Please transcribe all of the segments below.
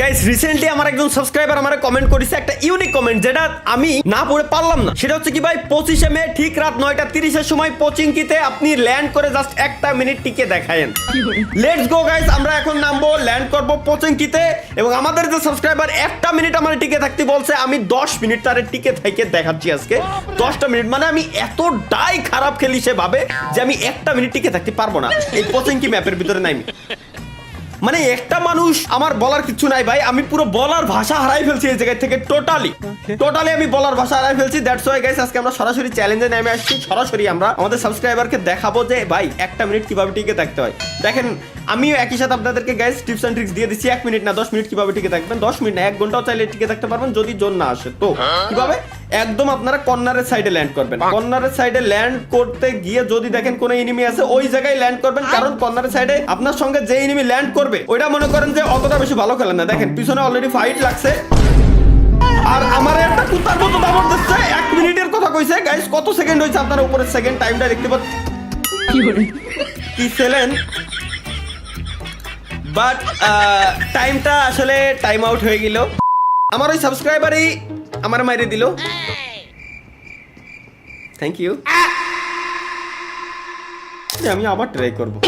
Guys recently আমার একজন subscriber আমারে কমেন্ট করেছে একটা ইউনিক কমেন্ট যেটা আমি না পড়ে পারলাম না। সেটা হচ্ছে কি ভাই 25শে মে ঠিক রাত 9:30 এর সময় পচিংকিতে আপনি ল্যান্ড করে জাস্ট একটা মিনিট টিকে দেখায়েন। লেটস গো গাইস, আমরা এখন নামবো, ল্যান্ড করব পচিংকিতে এবং আমাদের যে সাবস্ক্রাইবার একটা মিনিট আমার টিকে থাকতে বলছে, আমি 10 মিনিট তারে টিকে থেকে দেখাচ্ছি আজকে। 10টা মিনিট মানে আমি এতটাই খারাপ খেলি সে ভাবে যে আমি একটা মিনিট টিকে থাকতে পারবো না এই পচিংকি ম্যাপের ভিতরে নাইমি। মানে একটা মানুষ আমার বলার কিছু নাই ভাই, আমি পুরো বলার ভাষা হারাই ফেলছি এই জায়গা থেকে। টোটালি আমি বলার ভাষা হারাই ফেলছি। দ্যাটস ওয়াই গাইস আজকে আমরা সরাসরি চ্যালেঞ্জে নেমে আসছি। সরাসরি আমরা আমাদের সাবস্ক্রাইবারকে দেখাবো যে ভাই একটা মিনিট কিভাবে টিকে থাকতে হয়। দেখেন আমিও একই সাথে আপনাদেরকে গাইস টিপস এন্ড ট্রিক্স দিয়ে দিচ্ছি। 1 মিনিট না 10 মিনিট কিভাবে টিকে থাকবেন, 10 মিনিট না 1 ঘন্টাও চাইলে টিকে থাকতে পারবেন যদি জোন না আসে। তো কিভাবে? একদম আপনারা কর্নারের সাইডে ল্যান্ড করবেন। কর্নারের সাইডে ল্যান্ড করতে গিয়ে যদি দেখেন কোনো এনিমি আছে ওই জায়গায় ল্যান্ড করবেন, কারণ কর্নারের সাইডে আপনার সঙ্গে যে এনিমি ল্যান্ড করবে ওইটা মনে করেন যে অতটা বেশি ভালো খেলেন না। দেখেন পিছনে অলরেডি ফাইট লাগছে আর আমার একটা কুত্তার মতো দামড় দিচ্ছে। 1 মিনিটের কথা কইছে গাইস, কত সেকেন্ড হইছে আপনারা উপরের সেকেন্ড টাইমটা দেখতে পাচ্ছেন কি ছিলেন, বাট টাইমটা আসলে টাইম আউট হয়ে গেল। আমার ওই সাবস্ক্রাইবারই আমার মাইরে দিল। Thank you. আমি আবার ট্রাই করবো,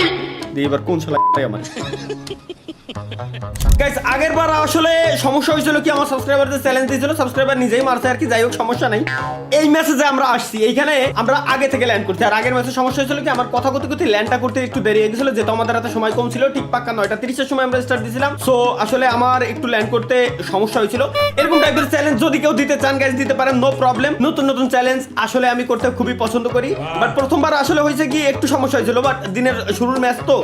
এবার কোন শালা আমার। গাইস আগের বার আসলে সমস্যা হয়েছিল কি, আমার সাবস্ক্রাইবারদের চ্যালেঞ্জ দিয়েছিল, সাবস্ক্রাইবার নিজেই মারছে আর কি। যাই হোক সমস্যা নাই। এই মেসেজে আমরা আসছি, এইখানে আমরা আগে থেকে ল্যান্ড করছি। আর আগের ম্যাচে সমস্যা হয়েছিল কি, আমার কথা কথি ল্যান্ডটা করতে একটু দেরি হয়ে গেছিল, যেহেতু আমাদের হাতে সময় কম ছিল। ঠিক পাক্কা 9:30 এর সময় আমরা স্টার্ট দিয়েছিলাম। সো আসলে আমার একটু ল্যান্ড করতে সমস্যা হয়েছিল। এরকম টাইপের চ্যালেঞ্জ যদি কেউ দিতে চান গাইস দিতে পারেন, নো প্রবলেম। নতুন নতুন চ্যালেঞ্জ আসলে আমি করতে খুবই পছন্দ করি। বাট প্রথমবার আসলে হয়েছে কি একটু সমস্যা হয়েছিল, বাট দিনের শুরুর ম্যাচ তো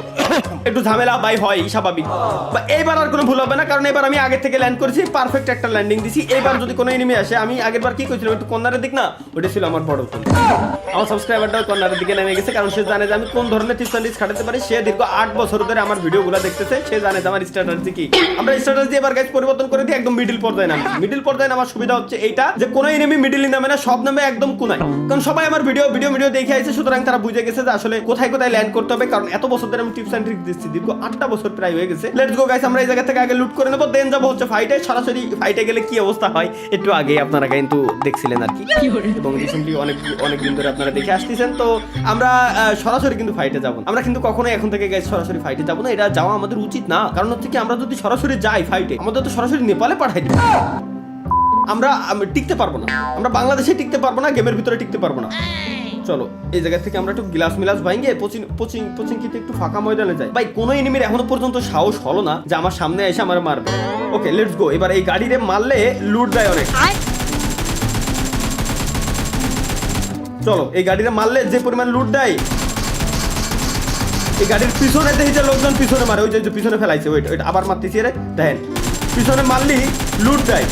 একটু ঝামেলা বাই হয় স্বাভাবিক। বা এইবার আর কোনো ভুল হবে না, কারণ এবার আমি আগে থেকে ল্যান্ড করেছি, পারফেক্ট একটা ল্যান্ডিং দিছি। এইবার যদি কোনো এনিমি আসে, আমি আগের বার কি করেছিলাম একটু কর্নারের দিক না, ওটা ছিল আমার বড় ভুল। আমার সাবস্ক্রাইবারটাও কর্নারের দিকে নেমে গেছে, কারণ সে জানে যে আমি কোন ধরনের টিপস এন্ড ট্রিক্স খাটাতে পারি। সে দীর্ঘ 8 বছর ধরে আমার ভিডিওগুলো দেখতেছে, সে জানে যে আমার স্ট্র্যাটেজি কি। আমরা স্ট্র্যাটেজি এবার গাইস পরিবর্তন করে দিই, একদম মিডল পর্যায়ে নামি। মিডল পর্যায়ে নামার সুবিধা হচ্ছে এইটা যে কোনো এনিমি মিডলে নামে না, সব নামে একদম কোনায়। কারণ সবাই আমার ভিডিও দেখে আইছে, সুতরাং তারা বুঝে গেছে যে আসলে কোথায় কোথায় ল্যান্ড করতে হবে। কারণ এত বছর ধরে আমি টিপস এন্ড ট্রিক্স দিচ্ছি, দীর্ঘ 8টা বছর প্রায় হয়ে গেছে। লেটস গো গাইস, আমরা এই জায়গা থেকে আগে লুট করে নেবো, দেন যাবো হচ্ছে ফাইটে। সরাসরি ফাইটে গেলে কি অবস্থা হয় একটু আগে আপনারা কিন্তু দেখছিলেন আর কি, এবং রিসেন্টলি অনেক দিন ধরে আপনারা দেখে আসতেছেন। তো আমরা সরাসরি কিন্তু ফাইটে যাব না, আমরা কিন্তু কখনোই এখন থেকে গাইস সরাসরি ফাইটে যাব না। এটা যাওয়া আমাদের উচিত না, কারণ হচ্ছে কি আমরা যদি সরাসরি যাই ফাইটে, আমাদের তো সরাসরি নেপালে পাঠাই দিবে। আমরা টিকতে পারবো না, আমরা বাংলাদেশে টিকতে পারবো না, গেমের ভিতরে টিকতে পারবো না। চলো এই জায়গা থেকে আমরা একটু গ্লাস মিলাস ভাঙিয়ে পচিংকিতে একটু ফাঁকা ময়দানে যাই। ভাই কোনো এনিমির এখনো পর্যন্ত সাহস হলো না যে আমার সামনে এসে আমার মারবে। Okay let's go. এবার এই গাড়িরে মারলে লুট দেয় অনেক। চলো এই গাড়িরে মারলে যে পরিমাণ লুট দেয়, এই গাড়ির পিছনে দেখি যে লোকজন পিছনে মারে, ওই যে পিছনে ফেলাইছে, ওইটা আবার মারতেছি রে। দেখেন পিছনে মারলি লুট দেয়।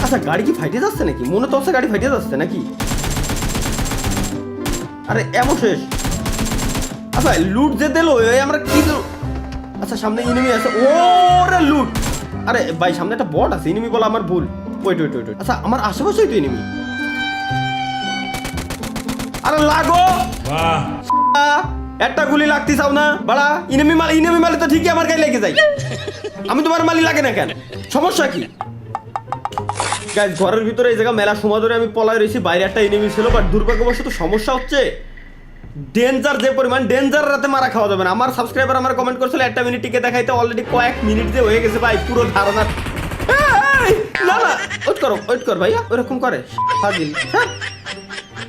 আচ্ছা গাড়ি কি ফাইটে যাচ্ছে নাকি? মনে তো হচ্ছে গাড়ি ফাইটে যাচ্ছে নাকি। আরে এমন শেষ। আচ্ছা লুট যে দিল আমরা কি দিল। আচ্ছা সামনে এনিমি আছে, ওরে লুট। আরে ভাই সামনে একটা বট আছে, এনিমি বলা আমার ভুল। ওয়েট। আচ্ছা আমার আশেপাশেই তো এনিমি। আরে লাগো, একটা গুলি লাগতে চাও না বাড়া। এনিমি মালি তো ঠিকই আমার গায়ে লেগে যায়। আমি তোমার মালি লাগে না কেন, সমস্যা কি? গাইস ঘরের ভিতরে এই জায়গা মেলা সময় ধরে আমি পলায় রয়েছি, বাইরে একটা এনিমি ছিল। বাট দুর্ভাগ্যবশত সমস্যা হচ্ছে ডেঞ্জার, যে পরিমাণ ডেঞ্জার রাতে মারা খাওয়া যাবে না। আমার সাবস্ক্রাইবার আমার কমেন্ট করছিল একটা মিনিট টিকে দেখাইতে, অলরেডি কয়েক মিনিট যে হয়ে গেছে ভাই, পুরো ধারণা। না ওয়েট কর ভাইয়া, ওরকম করে হাজির। হ্যাঁ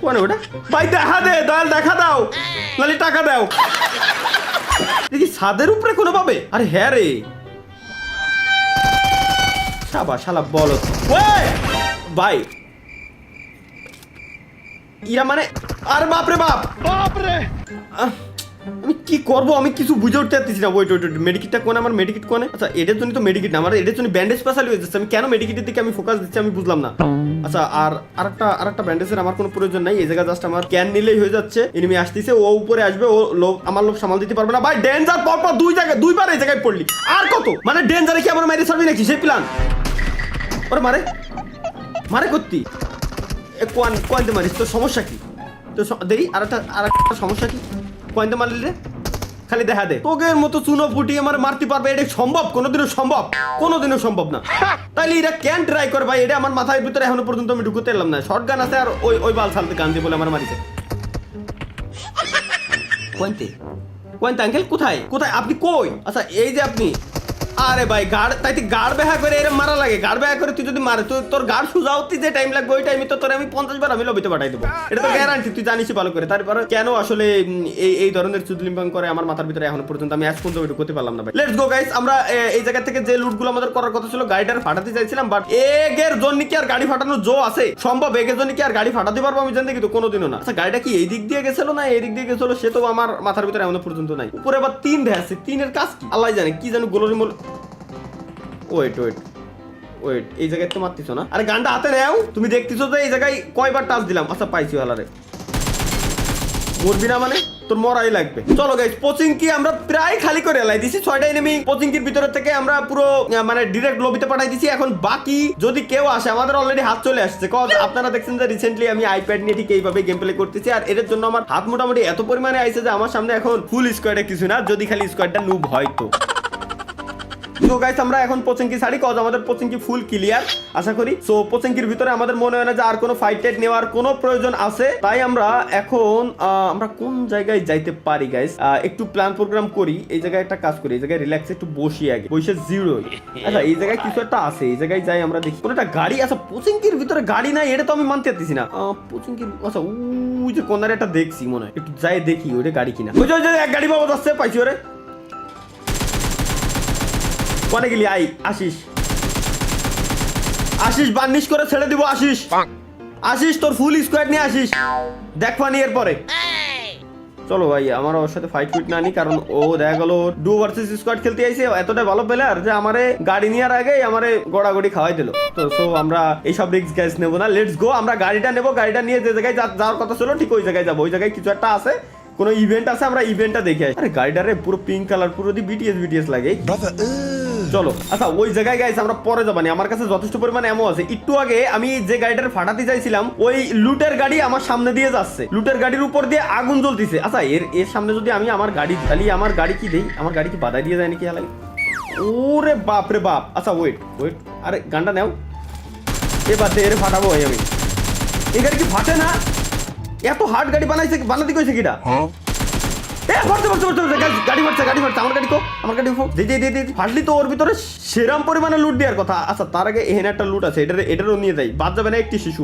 কোন ওটা ভাই, দেখা দে দয়াল, দেখা দাও নালি টাকা দাও। দেখি ছাদের উপরে কোনো পাবে। আরে হ্যাঁ রে শালা বলো ভাই ইরা মানে। আরে বাপরে বাপরে আমি কি করবো, আমি কিছু বুঝে উঠতে পারতেছি না। ওয়েট মেডিকিটটা কোন, আমার মেডিকিট কোনে? আচ্ছা এটার জন্য তো মেডিকিট না, আমার এটার জন্য ব্যান্ডেজ স্পেশালি হয়ে যাচ্ছে। আমি কেন মেডিকিটের দিকে আমি ফোকাস দিচ্ছি আমি বুঝলাম না। আচ্ছা আর আরেকটা ব্যান্ডেজের আমার কোনো প্রয়োজন নাই। এই জায়গা জাস্ট আমার ক্যান নিলেই হয়ে যাচ্ছে। এনিমি আসতেছে, ও উপরে আসবে, ও আমার লোভ সামাল দিতে পারবে না। ভাই ডেঞ্জার পরপর দুইবার এই জায়গায় পড়লি, আর কত মানে ডেঞ্জারে কি আমার মেরে সারবি নাকি সেই প্ল্যান? ওরে মারে করতি কোয়ান্তে মারিস, তোর সমস্যা কি? তো দেই আর একটা সমস্যা কি? কোয়ান্তে মারলি রে? খালি দেখা দে তোকের মতো চুনো ফুটি আমার মারতে পারবে এটা সম্ভব কোনোদিনও সম্ভব না তাইলে এটা ক্যান ট্রাই কর ভাই এটা আমার মাথার ভিতরে এখনো পর্যন্ত আমি ঢুকতে এলাম না শর্ট গান আছে আর ওই বাল সালতে গান দিয়ে বলে আমার মারিছে কোনতে আঙ্কেল কোথায় আপনি কই আচ্ছা এই যে আপনি আরে ভাই গাড় বেহা করে এরকম মারা লাগে গাড় বেহা করে তুই যদি মারে তুই তোর গাড় সুজা হতে যে টাইম লাগবে ওই টাইমে তো তোর আমি 50 বার আমি লবিতে পাঠাই দেবো এটা তো গ্যারান্টি তুই জানিস ভালো করে তারপরে কেন আসলে এই ধরনের চুদলিম্বাং করে আমার মাথার ভিতরে এখনো পর্যন্ত আমি আজ পর্যন্ত ওইটা করতে পারলাম না ভাই লেটস গো গাইস আমরা এই জায়গা থেকে যে লুটগুলো আমাদের করার কথা ছিল গাড়িটার ফাটাতে চাইছিলাম বাট এগের জন্য কি আর গাড়ি ফাটানোর জো আছে সম্ভব এগের জন্য কি আর গাড়ি ফাটাতে পারবো আমি জানি কিন্তু কোনোদিনও না আচ্ছা গাড়িটা কি এই দিক দিয়ে গেছিল না এই দিক দিয়ে গেছিল সে তো আমার মাথার ভিতরে এখনো পর্যন্ত নাই উপরে আবার 3 ভ্যাসে 3 এর কাজ কি আল্লাহ জানে কি জানো গোলরি মোল ওয়েট এই জায়গায় তো মারতিছো না আরে গানটা হাতে নাও তুমি দেখতেছো যে এই জায়গায় কয়বার টাচ দিলাম আচ্ছা পাইছি হালারে মরবি না মানে তোর মরাই লাগবে চলো গাইস পোচিংকি আমরা প্রায় খালি করে এলাই দিছি 6টা এনিমি পোচিংকির ভিতর থেকে আমরা পুরো মানে ডাইরেক্ট লবিতে পাঠাই দিছি এখন বাকি যদি কেউ আসে আমাদের অলরেডি হাত চলে আসছে কজ আপনারা দেখছেন যে রিসেন্টলি আমি আইপ্যাড নিয়ে ঠিক এইভাবে গেম প্লে করতেছি আর এর জন্য আমার হাত মোটামুটি এত পরিমাণে আইছে যে আমার সামনে এখন ফুল স্কোয়াডে কিছু না যদি খালি স্কোয়াডটা নুব হয়তো তো গাইস আমরা এখন পোচিংকি ছাড়ি কজ আমাদের পোচিংকি ফুল ক্লিয়ার আশা করি সো পোচিংকির ভিতরে আমাদের মনে হয় না যে আর কোনো ফাইট টাইট নেওয়ার কোনো প্রয়োজন আছে তাই আমরা এখন আমরা কোন জায়গায় যাইতে পারি গাইস একটু প্ল্যান প্রোগ্রাম করি এই জায়গায় একটা কাজ করি এই জায়গায় রিল্যাক্স একটু বসি আগে বসে জিরো আচ্ছা এই জায়গায় কিছু একটা আছে এই জায়গায় যাই আমরা দেখি কোনো একটা গাড়ি আছে পোচিংকির ভিতরে গাড়ি নাই এটা তো আমি মানতে পারতেছি না পোচিংকির আচ্ছা ওই যে কোনারে একটা দেখছি মনে হয় একটু যাই দেখি ওটা গাড়ি কিনা ওই যে এক গাড়ি বাবা যাচ্ছে পাইছি ওরে কোনে গেলি আই আশিস বার্নিশ করে ছেড়ে দিব আশিস তোর ফুল স্কোয়াড নিয়ে আসিস দেখ পানি এর পরে চলো ভাই আমার ওর সাথে ফাইট না নি কারণ ও দেখা গেল ডু ভার্সেস স্কোয়াড খেলতে আইছে এতটা ভালো প্লেয়ার যে আমারে গাড়ি নেওয়ার আগে আমারে গড়াগড়ি খাওয়াই দিল তো সো আমরা এইসব রিস্ক গাইস নেবো না লেটস গো আমরা গাড়িটা নেবো গাড়িটা নিয়ে যে জায়গায় যাওয়ার কথা ছিল ঠিক ওই জায়গায় যাবো ওই জায়গায় কিছু একটা আছে কোন ইভেন্ট আছে আমরা ইভেন্টটা দেখে আসি আরে গাড়িটারে পুরো পিঙ্ক কালার পুরো দি বিটিএস লাগে চলো আচ্ছা ওই জায়গায় গাইস আমরা পরে যাবানি আমার কাছে যথেষ্ট পরিমাণে এমন আছে একটু আগে আমি যে গাড়িটার ফাটাতে চাইছিলাম ওই লুটের গাড়ি আমার সামনে দিয়ে যাচ্ছে লুটের গাড়ির উপর দিয়ে আগুন জ্বলতেছে আচ্ছা এর সামনে যদি আমি আমার গাড়ি খালি আমার গাড়ি কি দেই আমার গাড়ি কি বাধাই দিয়ে যায় নাকি হালাই ওরে বাপ রে বাপ আচ্ছা ওয়েট আরে গানটা নাও এবার এর ফাটাবো ভাই আমি এই গাড়ি কি ফাটে না এত হার্ড গাড়ি বানাতে কইছে কিটা ফাটলি তো ওর ভিতরে সেরাম পরিমাণে লুট দেওয়ার কথা আচ্ছা তার আগে এখানে একটা লুট আছে এটারও নিয়ে যাই বাদ যাবে না একটি শিশু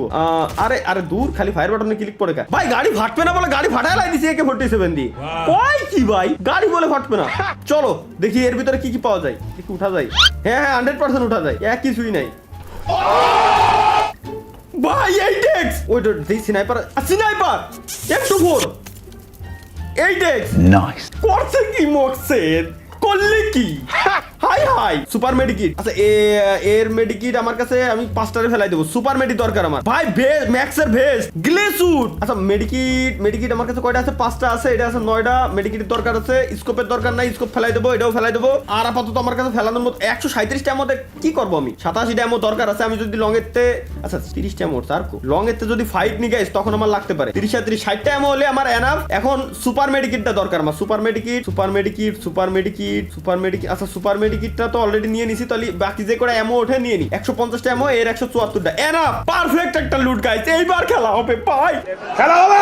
আরে দূর খালি ফায়ার বাটনে ক্লিক করে ভাই গাড়ি ফাটবে না বলে গাড়ি ফাটায় লাই দিছি AK-47 দিয়ে কই কি ভাই গাড়ি বলে ফাটবে না চলো দেখি এর ভিতরে কি পাওয়া যায় একটু উঠা যায় হ্যাঁ 100% উঠা যায় কিছুই নাই ভাই এই টেক্স ওই তো দেখি স্নাইপার M24 8x নাইস করছে কি মকসেদ করলে কি হাই সুপার মেডিকিট আচ্ছা এর মেডিকিট আমার কাছে আমি 5টারে ফেলাই দেব সুপার মেডি দরকার আমার ভাই ভেজ ম্যাক্সের ভেজ গ্লেসুট আচ্ছা মেডিকিট আমার কাছে কয়টা আছে 5টা আছে এটা আছে 9টা মেডিকিটের দরকার আছে স্কোপের দরকার নাই স্কোপ ফেলাই দেব এটাও ফেলাই দেব আর আপাতত আমার কাছে ফেলানোর মতো 137টা মধ্যে কি করব আমি 87টা এমো দরকার আছে আমি যদি লং এরতে আচ্ছা 30টা এমো আর লং এরতে যদি ফাইট নি গাইস তখন আমার লাগতে পারে 30 60টা এমো হলে আমার এনাফ এখন সুপার মেডিকিটটা দরকার আমার সুপার মেডিকিট আচ্ছা সুপার মেডিকিটটা তো অলরেডি নিয়ে নিছি তাহলে বাকি যে করে এমো ওঠে নিয়ে নি 150টা এমো এর 174টা এনাফ পারফেক্ট একটা লুট গাইস এইবার খেলা হবে ভাই খেলা হবে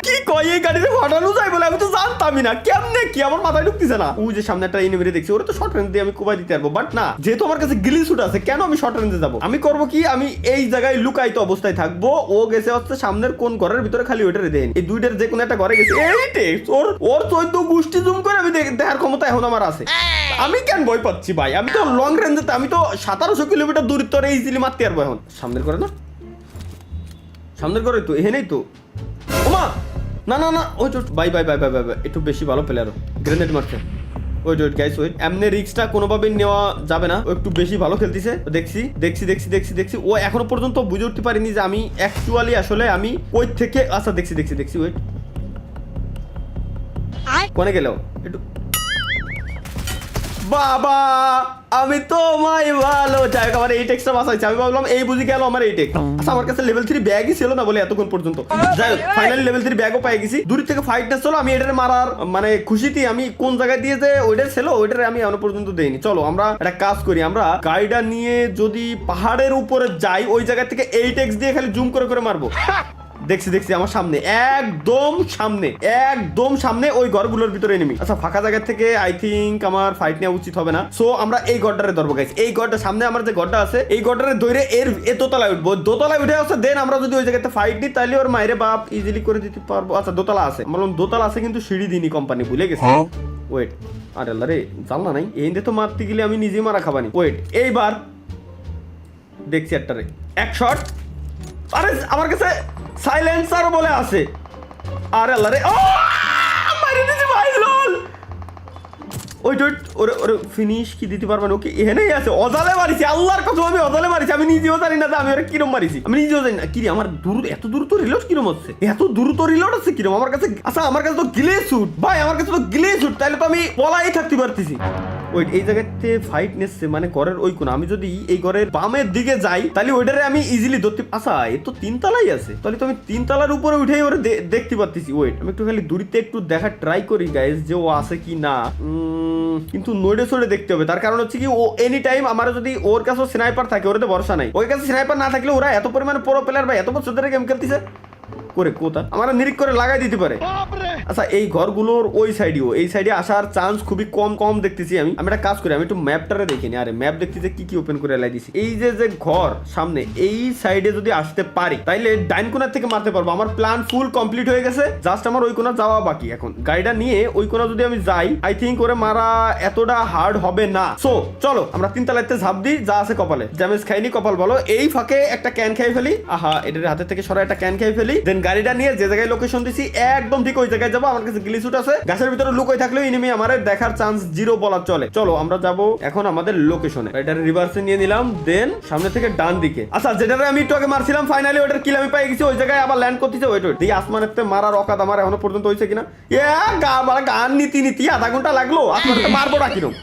কি কই এই গাড়িতে ফাটানো যায় বলে আমি তো জানতামই না কেমনে কি আমার মাথায় ঢুকতেছে না ওই যে সামনে একটা এনিমি দেখছি ওরে তো শর্ট রেঞ্জ দিয়ে আমি কোবাই দিতে পারবো বাট না যেহেতু আমার কাছে গিলি শুট আছে কেন আমি শর্ট রেঞ্জে যাব আমি করব কি আমি এই জায়গায় লুকায়িত অবস্থায় থাকবো ও গেছে হচ্ছে সামনের কোন ঘরের ভিতরে খালি ওইটারে দেন এই দুইটার যে কোন একটা ঘরে গেছে এইটে ওর 14 গুষ্টি জুম করে আমি দেখার ক্ষমতা এখন আমার আছে আমি কেন ভয় পাচ্ছি ভাই আমি তো লং রেঞ্জে আমি তো 1700 কিলোমিটার দূরত্বরে ইজিলি মারতে পারবো এখন সামনের ঘরে না সামনের ঘরে তো এখানেই তো ওমা না ওই তো বাই একটু বেশি ভালো প্লেয়ার গ্রেনেড মারছে ওয়েট গাইস ওয়েট এমনি রিস্কটা কোনোভাবে নেওয়া যাবে না ও একটু বেশি ভালো খেলতেছে দেখছি ও এখনো পর্যন্ত বুঝে উঠতে পারিনি যে আমি অ্যাকচুয়ালি আসলে আমি ওই থেকে আচ্ছা দেখছি ওয়েট কোনে গেল একটু বাবা আমি তোমায় ভালো যাই হোক, আমার এই টেক্সটা বাঁচাইছে। আমি ভাবলাম এই বুঝি গেল আমার এই টেক্সট। আচ্ছা আমার কাছে লেভেল 3 ব্যাগই ছিল না বলে এতক্ষণ পর্যন্ত। যাই হোক ফাইনালি লেভেল 3 ব্যাগও পেয়ে গেছি। দূর থেকে ফাইটটা ছিল, আমি এটার মারার মানে খুশিতে আমি কোন জায়গায় দিয়ে যে ওইটার ছিল ওইটার আমি এখনো পর্যন্ত দেইনি। চলো আমরা একটা কাজ করি, আমরা গাড়িটা নিয়ে যদি পাহাড়ের উপরে যাই ওই জায়গা থেকে এই টেক্সট দিয়ে খালি জুম করে করে মারবো। দেখছি আমার সামনে, একদম সামনে ওই ঘরগুলোর ভিতরে এনিমি। আচ্ছা ফাঁকা জায়গা থেকে আই থিঙ্ক আমার ফাইট নেওয়া উচিত হবে না। সো আমরা এই ঘরটারে ধরবো গাইস। এই ঘরটা সামনে আমার যে ঘরটা আছে এই ঘরটারে ধরে এর দোতলায় উঠবো। দোতলায় উঠে আসছে দেন আমরা যদি ওই জায়গাতে ফাইট নিই তাহলে ওর মায়ের বাপ ইজিলি করে দিতে পারবো। আচ্ছা দোতলা আছে, বললাম দোতলা আছে কিন্তু সিঁড়ি দিইনি, কোম্পানি ভুলে গেছে। ওয়েট, আরে আল্লাহ রে জানলা নাই, এই তো মারতে গেলে আমি নিজে মারা খাবানি। ওয়েট এইবার দেখছি একটা রে এক শট। আরে আমার কাছে সাইলেন্সার বলে আছে। আরে আল্লাহ রে মারি দিছি ভাই লল। ওই ওরে ফিনিশ কি দিতে পারবেন? ওকে এখানেই আছে, অজালে মারিছি, আল্লাহর কথা আমি অজালে মারিছি। আমি নিজেও জানি না যে আমি ওরা কিরম মারিছি, আমি নিজেও জানি না। কিরে আমার এত দ্রুত রিলোড কিরম হচ্ছে, এত দ্রুত রিলোড আছে কিরম আমার কাছে? আচ্ছা আমার কাছে তো গ্লে স্যুট ভাই, আমার কাছে তো গ্লে স্যুট, তাহলে তো আমি পলাই থাকতে পারতেছি। ওই এই জায়গাতে ফাইট নেচ্ছে মানে ঘরের ওই কোন, আমি যদি এই ঘরের বামের দিকে যাই তাহলে ওইটারে আমি ইজিলি ধরতে। আচ্ছা এ তো 3 তলাই আছে, তাহলে তো আমি 3 তলার উপরে উঠেই ওরে দেখতে পাচ্ছি। ওয়েট আমি একটু খালি দূরিতে একটু দেখার ট্রাই করি গাইস যে ও আছে কি না। কিন্তু নইডে সরে দেখতে হবে, তার কারণ হচ্ছে কি ও এনি টাইম আমার যদি ওর কাছে স্নাইপার থাকে ওর তো ভরসা নাই। ওর কাছে স্নাইপার না থাকলে ওরা এত পরিমাণে প্রো প্লেয়ার ভাই, এত বছর ধরে গেম খেলতেছে করে কোথা আমার নিরিক করে লাগাই দিতে পারে। আচ্ছা এই ঘরগুলোর ওই সাইডেও এই সাইডে আসার চান্স খুবই কম দেখতেছি। আমি একটা কাজ করি, আমি একটু ম্যাপটারে দেখিনি। আরে ম্যাপ দেখতেছি কি ওপেন করে লাই দিছি। এই যে ঘর সামনে এই সাইডে যদি আসতে পারি তাইলে ডাইন কোণার থেকে মারতে পারবো। আমার প্ল্যান ফুল কমপ্লিট হয়ে গেছে, জাস্ট আমার ওই কোণা যাওয়া বাকি। এখন গাড়িটা নিয়ে ওই কোণা যদি আমি যাই আই থিঙ্ক ওরে মারা এতটা হার্ড হবে না। সো চলো আমরা 3 তলাতে ঝাঁপ দিই, যা আছে কপালে। ড্যামেজ খাইনি কপাল বলো। এই ফাঁকে একটা ক্যান খাই ফেলি। আহা এটার হাতে থেকে সরা একটা ক্যান খাই ফেলি। দেন গাড়িটা নিয়ে যে জায়গায় লোকেশন দিছি একদম ঠিক ওই জায়গায় যাবো। আমার কাছে গ্লিচুট আছে, গাছের ভিতরে লুকোই থাকলেও এনিমি আমারে দেখার চান্স 0 বলা চলে। চলো আমরা যাব এখন আমাদের লোকেশনে। এটার রিভার্সে নিয়ে নিলাম, দেন সামনে থেকে ডান দিকে। আচ্ছা যেটারে আমি একটু আগে মারছিলাম ফাইনালি ওটার কিল আমি পাই গেছি। ওই জায়গায় আবার ল্যান্ড করতেছে। ওয়েট এই আসমানেতে মারার অকাত আমার এখনো পর্যন্ত হইছে কিনা। গান নীতি আধা ঘন্টা লাগলো, আসমানেতে মারবো না কিরম।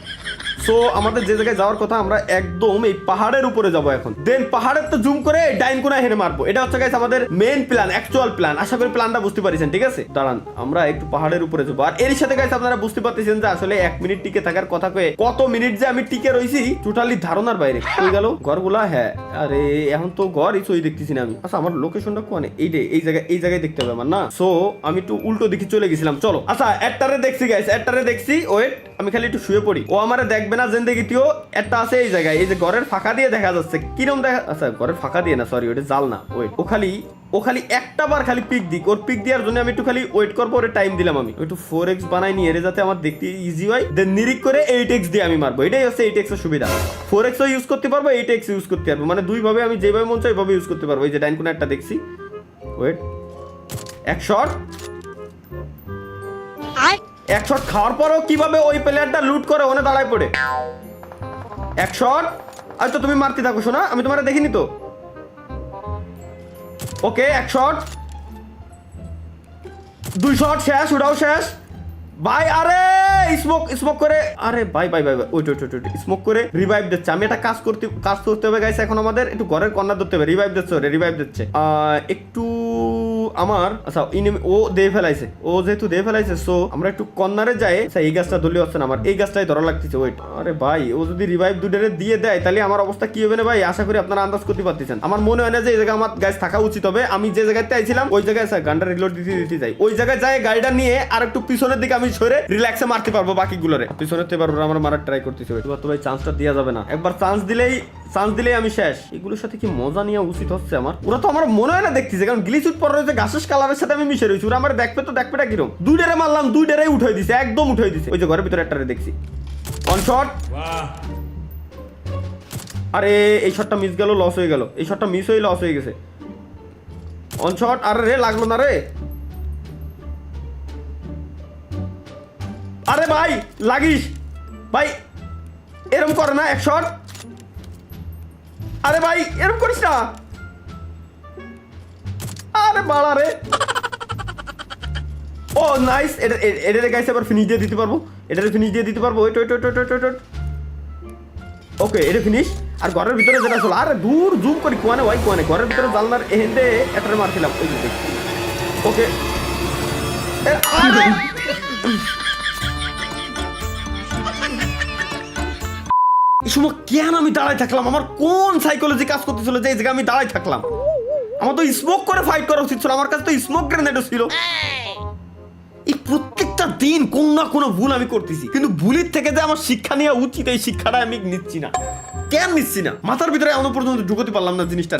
সো আমাদের যে জায়গায় যাওয়ার কথা আমরা একদম এই পাহাড়ের উপরে যাবো এখন। দেন পাহাড়ের তো জুম করে ডাইন কোণায় হেনে মারবো। এটা হচ্ছে গাইস আমাদের মেইন প্ল্যান, অ্যাকচুয়াল প্ল্যান। আশা করি প্ল্যানটা বুঝতে পারছেন, ঠিক আছে? দাঁড়ান আমরা একটু পাহাড়ের উপরে যাবো। আর এর সাথে গাইস আপনারা বুঝতে পারতেছেন যে আসলে 1 মিনিট টিকে থাকার কথা কয়ে কত মিনিট যে আমি টিকে রইছি টোটালি ধারণার বাইরে হয়ে গেল ঘরগুলা। হ্যাঁ আরে এখন তো ঘর ইসই দেখতেছি না আমি। আচ্ছা আমার লোকেশনটা কোনে? এই জায়গায় দেখতে হবে আমার না। সো আমি একটু উল্টো দিকে চলে গেছিলাম। চলো আচ্ছা একটারে দেখছি গাইস, একটারে দেখছি। ওয়েট আমি খালি একটু শুয়ে পড়ি, ও আমারে দেখবে না জিন্দেগিতেও। একটা আছে এই জায়গায়, এই যে ঘরের ফাঁকা দিয়ে দেখা যাচ্ছে কিরম দেখা। আচ্ছা ঘরের ফাঁকা দিয়ে না, সরি ওটা জাল না। ওয়েট ও খালি একটা বার খালি পিক দিক, ওর পিক দেওয়ার জন্য আমি একটু খালি ওয়েট করবো। ওর টাইম দিলাম আমি একটু 4x বানাই নিয়ে যাতে আমার দেখতে ইজি হয়। দেন নিরিক করে 8x দিয়ে আমি মারবো। এটাই হচ্ছে 8x এর সুবিধা। 4x ও ইউজ করতে পারবো, 8x ইউজ করতে পারবো, মানে দুই ভাবে আমি যেভাবে মন চাই ওইভাবে ইউজ করতে পারবো। এই যে ডাইন কোণে একটা দেখছি। ওয়েট এক শট খাওয়ার পরও কিভাবে ওই প্লেয়ারটা লুট করে ওনে দাঁড়ায় পড়ে। এক শট। আচ্ছা তুমি মারতে থাকো শোনা, আমি তোমার দেখিনি তো। ওকে এক শট, 2 শট শেষ, ওটাও শেষ ভাই। আরে স্মোক করে, আরে ভাই ওই স্মোক করে রিভাইভ দিচ্ছে। আমি একটা কাজ করতে হবে গাইস। এখন আমাদের একটু ঘরের কর্নার ধরতে হবে। রিভাইভ দিচ্ছে একটু আমার। আচ্ছা ও দিয়ে ফেলাইছে, ও যেহেতু দিয়ে ফেলাইছে সো আমরা একটু কর্নারে যাই। আচ্ছা এই গাছটা ধরলে হচ্ছে না, আমার এই গাছটাই ধরা লাগতেছে। ওয়েট আরে ভাই ও যদি রিভাইভ দুটারে দিয়ে দেয় তাহলে আমার অবস্থা কি হবে না ভাই? আশা করি আপনারা আন্দাজ করতে পারতেছেন। আমার মনে হয় না যে এই জায়গায় আমার গাছ থাকা উচিত হবে। আমি যে জায়গাতে আইছিলাম ওই জায়গায় গানটা রিলোড দিতে যাই। ওই জায়গায় যাই গাড়িটা নিয়ে আর একটু পিছনের দিকে আমি সরে রিল্যাক্সে মারতে পারবো বাকিগুলোরে। পিছনে তো এবার ওরা আমার মারার ট্রাই করতেছে। এবার তো ভাই চান্সটা দেওয়া যাবে না, একবার চান্স দিলেই আমি শেষ। এগুলোর সাথে কি মজা নেওয়া উচিত হচ্ছে আমার? ওরা তো আমার মনে হয় না দেখতেছে, কারণ গ্লিচুট পরে রয়েছে ঘাসের কালারের সাথে আমি মিশে রয়েছি। ওরা আমার দেখবেটা কিরম। 2টারে মারলাম, 2টারে উঠাই দিছে, একদম উঠাই দিছে। ওই যে ঘরের ভিতরে একটারে দেখছি অন শট। আরে এই শটটা মিস গেল, লস হয়ে গেল। এই শটটা মিস হয়ে লস হয়ে গেছে। On shot. আরে রে লাগলো না রে। আরে ভাই লাগিস ভাই, এরকম করে না। এক শট। আরে ভাই এরকম করিস না। আরে বাড়া রে। ও নাইস। এটা গাইস এবার ফিনিশ দিয়ে দিতে পারবো। ওয়েট ওকে এটা ফিনিশ। আর ঘরের ভিতরে যেটা ছিল, আরে দূর জুম করি কোয়ানে ভাই কোয়ানে, ঘরের ভিতরে জানলার এহেন্ডে একটা মারছিলাম ওই যে। ওকে এই সময় কেন আমি দাঁড়ায় থাকলাম? আমার কোন সাইকোলজি কাজ করতেছিল যে এই জায়গায় আমি দাঁড়ায় থাকলাম? আমার তো স্মোক করে ফাইট করা উচিত ছিল, আমার কাছে তো স্মোক গ্রেনেডও ছিল। এই প্রত্যেকটা দিন কোন না কোনো ভুল আমি করতেছি, কিন্তু ভুলের থেকে যে আমার শিক্ষা নেওয়া উচিত এই শিক্ষাটা আমি নিচ্ছি না। কেন নিচ্ছি না? মাথার ভিতরে এখনো পর্যন্ত ঢুকতে পারলাম না জিনিসটা।